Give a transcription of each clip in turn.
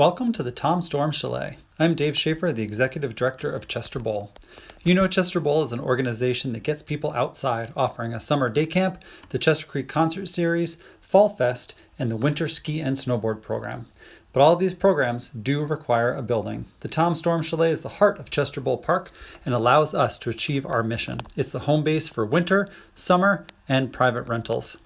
Welcome to the Thom Storm Chalet. I'm Dave Schaefer, the Executive Director of Chester Bowl. You know Chester Bowl is an organization that gets people outside, offering a summer day camp, the Chester Creek Concert Series, Fall Fest, and the Winter Ski and Snowboard program. But all of these programs do require a building. The Thom Storm Chalet is the heart of Chester Bowl Park and allows us to achieve our mission. It's the home base for winter, summer, and private rentals.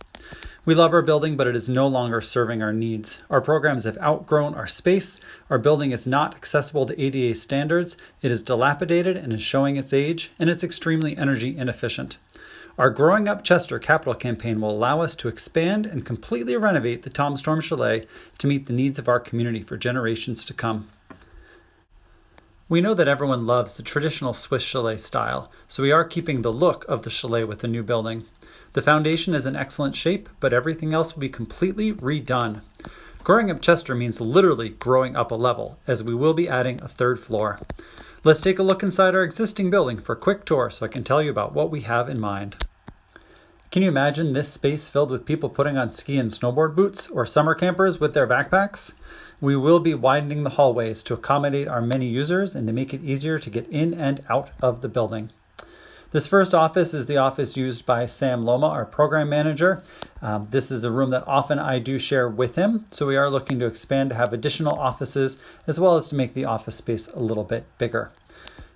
We love our building, but it is no longer serving our needs. Our programs have outgrown our space. Our building is not accessible to ADA standards. It is dilapidated and is showing its age, and it's extremely energy inefficient. Our Growing Up Chester capital campaign will allow us to expand and completely renovate the Thom Storm Chalet to meet the needs of our community for generations to come. We know that everyone loves the traditional Swiss chalet style, so we are keeping the look of the chalet with the new building. The foundation is in excellent shape, but everything else will be completely redone. Growing Up Chester means literally growing up a level, as we will be adding a third floor. Let's take a look inside our existing building for a quick tour so I can tell you about what we have in mind. Can you imagine this space filled with people putting on ski and snowboard boots or summer campers with their backpacks? We will be widening the hallways to accommodate our many users and to make it easier to get in and out of the building. This first office is the office used by Sam Loma, our program manager. This is a room that often I do share with him, so we are looking to expand to have additional offices as well as to make the office space a little bit bigger.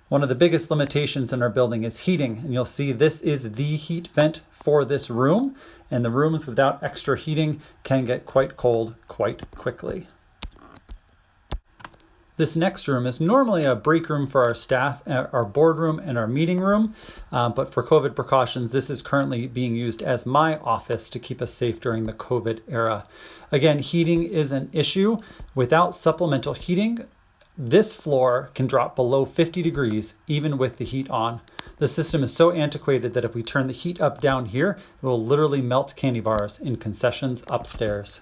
One of the biggest limitations in our building is heating, and you'll see this is the heat vent for this room, and the rooms without extra heating can get quite cold quite quickly. This next room is normally a break room for our staff, our boardroom, and our meeting room. But for COVID precautions, this is currently being used as my office to keep us safe during the COVID era. Again, heating is an issue. Without supplemental heating, this floor can drop below 50 degrees, even with the heat on. The system is so antiquated that if we turn the heat up down here, it will literally melt candy bars in concessions upstairs.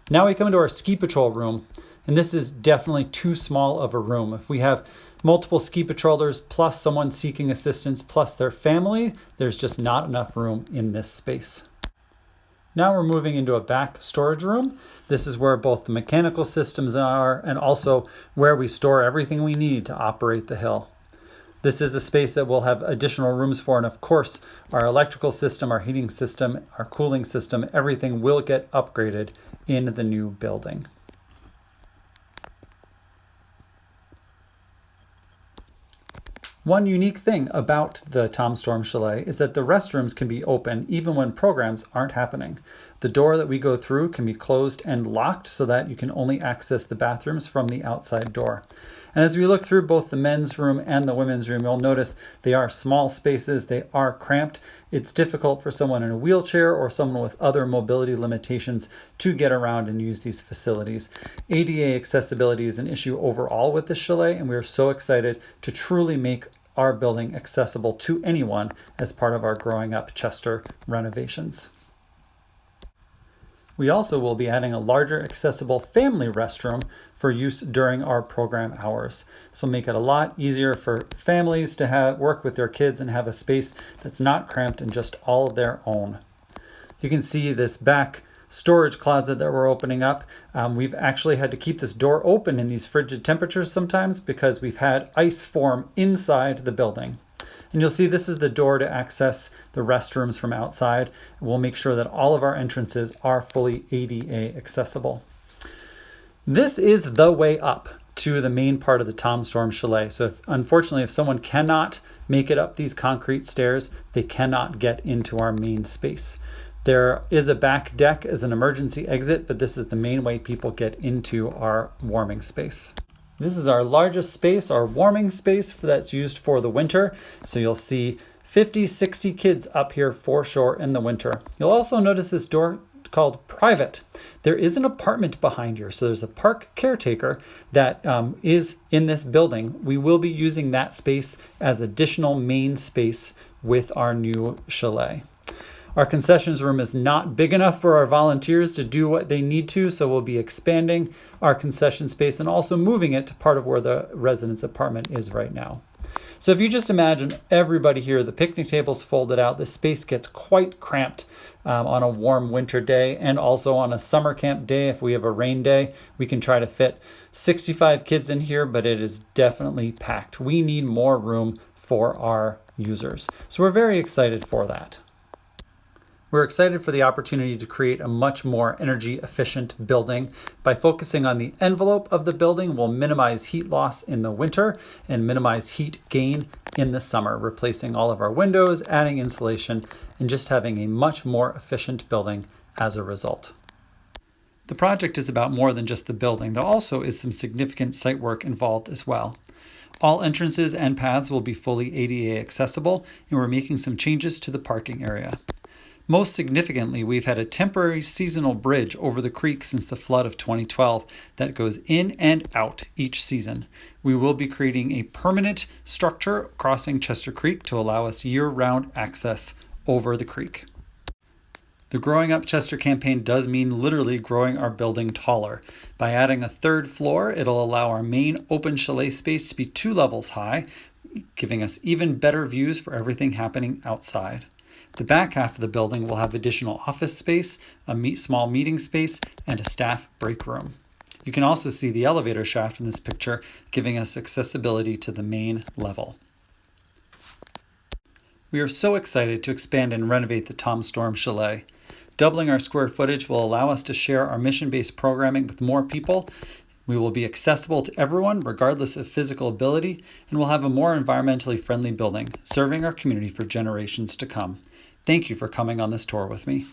Now we come into our ski patrol room. And this is definitely too small of a room. If we have multiple ski patrollers plus someone seeking assistance plus their family, there's just not enough room in this space. Now we're moving into a back storage room. This is where both the mechanical systems are and also where we store everything we need to operate the hill. This is a space that we'll have additional rooms for, and of course, our electrical system, our heating system, our cooling system, everything will get upgraded in the new building. One unique thing about the Thom Storm Chalet is that the restrooms can be open even when programs aren't happening. The door that we go through can be closed and locked so that you can only access the bathrooms from the outside door. And as we look through both the men's room and the women's room, you'll notice they are small spaces, they are cramped. It's difficult for someone in a wheelchair or someone with other mobility limitations to get around and use these facilities. ADA accessibility is an issue overall with this chalet, and we are so excited to truly make our building accessible to anyone as part of our Growing Up Chester renovations. We also will be adding a larger accessible family restroom for use during our program hours. So make it a lot easier for families to work with their kids and have a space that's not cramped and just all their own. You can see this back storage closet that we're opening up. We've actually had to keep this door open in these frigid temperatures sometimes because we've had ice form inside the building. And you'll see this is the door to access the restrooms from outside. We'll make sure that all of our entrances are fully ADA accessible. This is the way up to the main part of the Thom Storm Chalet. So unfortunately, if someone cannot make it up these concrete stairs, they cannot get into our main space. There is a back deck as an emergency exit, but this is the main way people get into our warming space. This is our largest space, our warming space that's used for the winter. So you'll see 50, 60 kids up here for sure in the winter. You'll also notice this door called private. There is an apartment behind here. So there's a park caretaker that is in this building. We will be using that space as additional main space with our new chalet. Our concessions room is not big enough for our volunteers to do what they need to, so we'll be expanding our concession space and also moving it to part of where the residence apartment is right now. So if you just imagine everybody here, the picnic table's folded out, the space gets quite cramped on a warm winter day, and also on a summer camp day. If we have a rain day, we can try to fit 65 kids in here, but it is definitely packed. We need more room for our users. So we're very excited for that. We're excited for the opportunity to create a much more energy efficient building. By focusing on the envelope of the building, we'll minimize heat loss in the winter and minimize heat gain in the summer, replacing all of our windows, adding insulation, and just having a much more efficient building as a result. The project is about more than just the building. There also is some significant site work involved as well. All entrances and paths will be fully ADA accessible, and we're making some changes to the parking area. Most significantly, we've had a temporary seasonal bridge over the creek since the flood of 2012 that goes in and out each season. We will be creating a permanent structure crossing Chester Creek to allow us year-round access over the creek. The Growing Up Chester campaign does mean literally growing our building taller. By adding a third floor, it'll allow our main open chalet space to be 2 levels high, giving us even better views for everything happening outside. The back half of the building will have additional office space, a small meeting space, and a staff break room. You can also see the elevator shaft in this picture, giving us accessibility to the main level. We are so excited to expand and renovate the Thom Storm Chalet. Doubling our square footage will allow us to share our mission-based programming with more people. We will be accessible to everyone, regardless of physical ability, and we'll have a more environmentally friendly building, serving our community for generations to come. Thank you for coming on this tour with me.